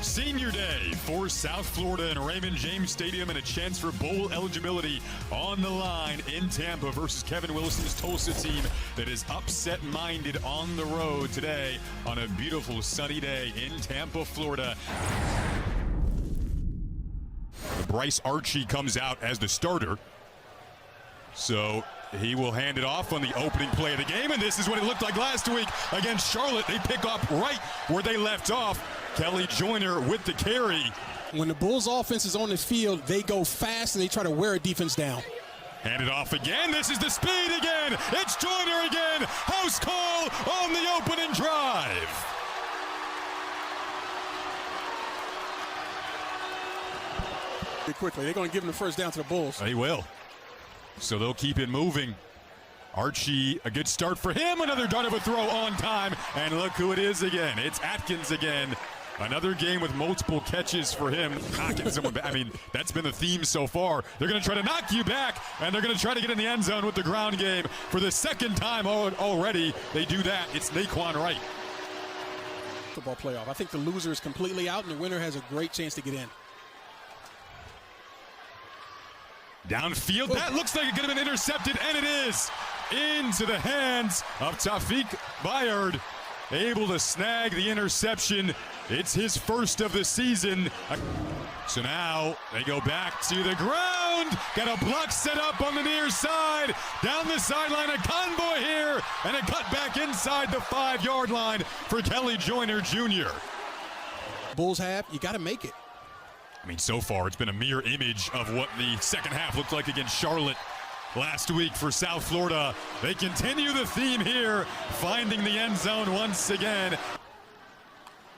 Senior Day for South Florida and Raymond James Stadium, and a chance for bowl eligibility on the line in Tampa versus Kevin Wilson's Tulsa team that is upset-minded on the road today on a beautiful sunny day in Tampa, Florida. Bryce Archie comes out as the starter, so he will hand it off on the opening play of the game, and this is what it looked like last week against Charlotte. They pick up right where they left off. Kelly Joyner with the carry. When the Bulls offense is on the field, they go fast and they try to wear a defense down. Hand it off again. This is the speed again. It's Joyner again. House call on the opening drive. Quickly, they're going to give him the first down to the Bulls. They will. So they'll keep it moving. Archie, a good start for him. Another dart of a throw on time. And look who it is again. It's Atkins again. Another game with multiple catches for him. Knocking someone back. I mean, that's been the theme so far. They're going to try to knock you back, and they're going to try to get in the end zone with the ground game. For the second time already, they do that. It's Naquan Wright. Football playoff. I think the loser is completely out, and the winner has a great chance to get in. Downfield, that looks like it could have been intercepted, and it is. Into the hands of Taufik Bayard, able to snag the interception. It's his first of the season. So now they go back to the ground. Got a block set up on the near side. Down the sideline, a convoy here, and a cut back inside the 5-yard line for Kelly Joyner Jr. Bulls have, you got to make it. I mean, so far it's been a mirror image of what the second half looked like against Charlotte last week for South Florida. They continue the theme here, finding the end zone once again.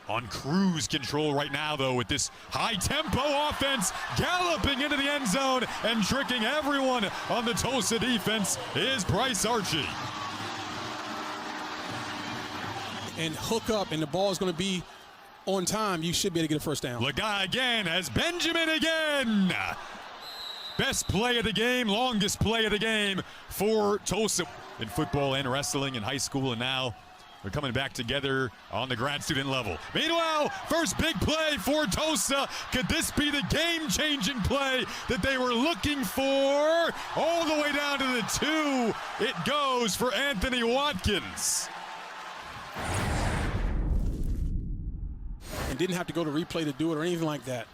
On cruise control right now, though, with this high-tempo offense galloping into the end zone and tricking everyone on the Tulsa defense is Bryce Archie. And hook up, and the ball is going to be on time. You should be able to get a first down. Laga again as Benjamin again. Best play of the game, longest play of the game for Tulsa in football and wrestling in high school, and now they're coming back together on the grad student level. Meanwhile, first big play for Tulsa. Could this be the game-changing play that they were looking for? All the way down to the 2. It goes for Anthony Watkins. And didn't have to go to replay to do it or anything like that.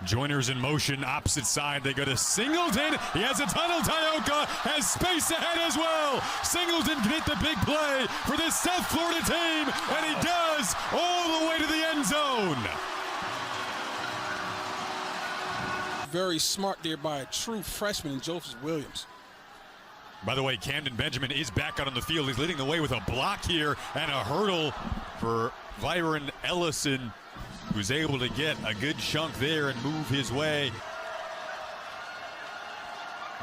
Joyner's in motion, opposite side. They go to Singleton. He has a tunnel. Tioka has space ahead as well. Singleton can hit the big play for this South Florida team, and he does all the way to the end zone. Very smart there by a true freshman in Joseph Williams. By the way, Camden Benjamin is back out on the field. He's leading the way with a block here and a hurdle for Byron Ellison, who's able to get a good chunk there and move his way.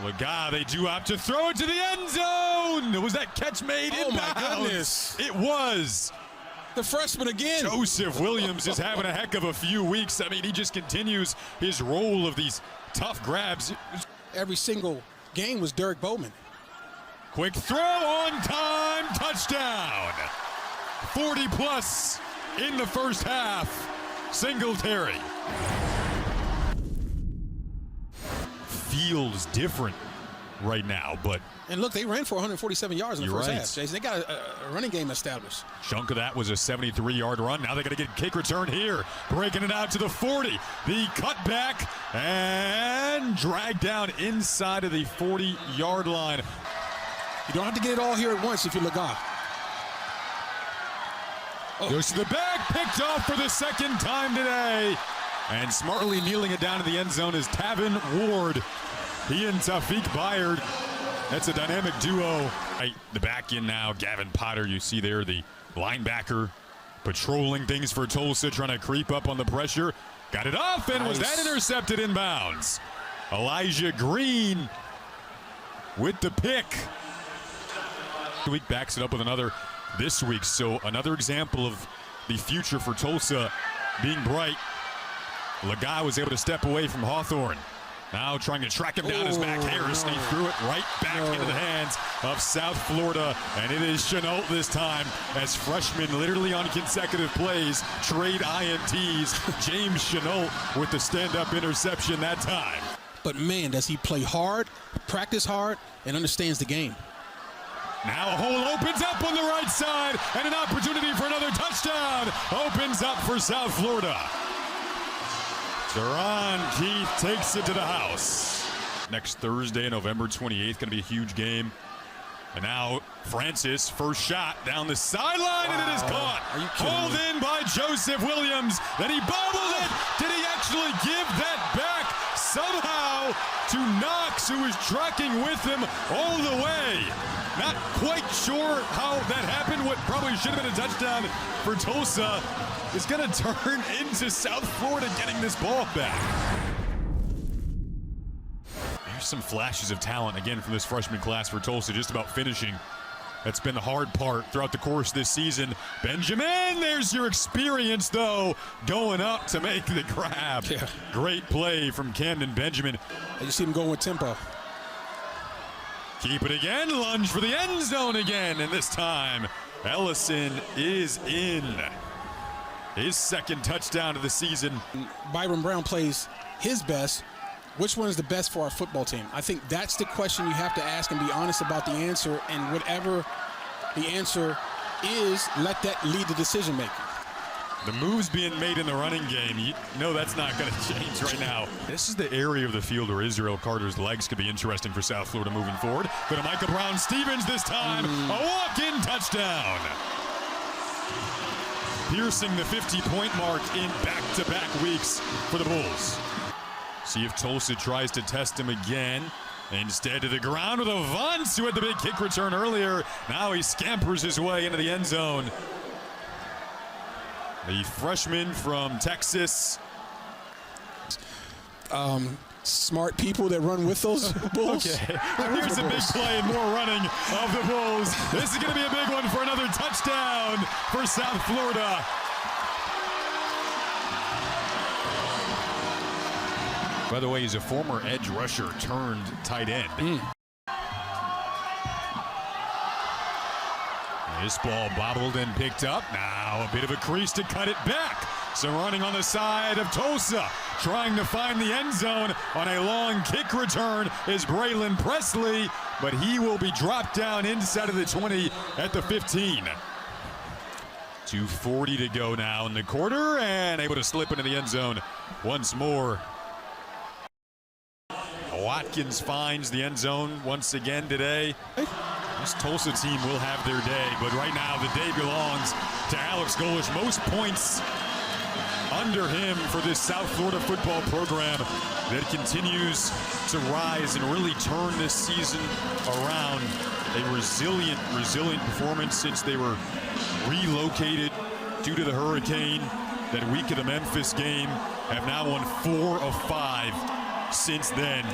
Laga, they do opt to throw it to the end zone. Was that catch made inbounds? My goodness. It was. The freshman again. Joseph Williams is having a heck of a few weeks. I mean, he just continues his role of these tough grabs. Every single game was Derek Bowman. Quick throw on time, touchdown. 40+ in the first half. Singletary. Feels different right now, but and look, they ran for 147 yards in the first right. half. Jason, they got a running game established. Chunk of that was a 73-yard run. Now they got to get a kick return here. Breaking it out to the 40. The cutback and dragged down inside of the 40-yard line. You don't have to get it all here at once if you're Laga. Goes to the back, picked off for the second time today. And smartly kneeling it down to the end zone is Tavin Ward. He and Taufik Bayard. That's a dynamic duo. Right, the back end now, Gavin Potter, you see there, the linebacker patrolling things for Tulsa, trying to creep up on the pressure. Got it off, and was that intercepted in bounds? Elijah Green with the pick. The week backs it up with another this week, so another example of the future for Tulsa being bright. Laga was able to step away from Hawthorne. Now trying to track him down his back. Harris, and he threw it right back into the hands of South Florida. And it is Chenault this time, as freshmen literally on consecutive plays trade INTs. James Chenault with the stand-up interception that time. But man, does he play hard, practice hard, and understands the game. Now a hole opens up on the right side, and an opportunity for another touchdown opens up for South Florida. Teron Keith takes it to the house. Next Thursday, November 28th, going to be a huge game. And now Francis, first shot down the sideline, and it is caught. Hauled in by Joseph Williams. Then he bobbled it. Did he actually give that back somehow to Knox, who was tracking with him all the way? Not quite sure how that happened. What probably should have been a touchdown for Tulsa is going to turn into South Florida getting this ball back. There's some flashes of talent again from this freshman class for Tulsa, just about finishing. That's been the hard part throughout the course this season. Benjamin, there's your experience, though, going up to make the grab. Yeah. Great play from Camden Benjamin. You see him going with tempo. Keep it again, lunge for the end zone again, and this time Ellison is in. His second touchdown of the season. Byron Brown plays his best. Which one is the best for our football team? I think that's the question you have to ask and be honest about the answer, and whatever the answer is, let that lead the decision making. The moves being made in the running game, you know that's not going to change right now. This is the area of the field where Israel Carter's legs could be interesting for South Florida moving forward. Go to Micah Brown-Stevens this time. A walk-in touchdown. Piercing the 50-point mark in back-to-back weeks for the Bulls. See if Tulsa tries to test him again. Instead to the ground with Avance, who had the big kick return earlier. Now he scampers his way into the end zone. The freshman from Texas. Smart people that run with those Bulls. Okay. Here's a big play and more running of the Bulls. This is going to be a big one for another touchdown for South Florida. By the way, he's a former edge rusher turned tight end. This ball bobbled and picked up. Now a bit of a crease to cut it back. So running on the side of Tulsa, trying to find the end zone on a long kick return is Braylon Presley, but he will be dropped down inside of the 20 at the 15. 2:40 to go now in the quarter, and able to slip into the end zone once more. Watkins finds the end zone once again today. This Tulsa team will have their day, but right now the day belongs to Alex Golesh. Most points under him for this South Florida football program that continues to rise and really turn this season around. A resilient performance since they were relocated due to the hurricane. That week of the Memphis game, have now won 4 of 5 since then.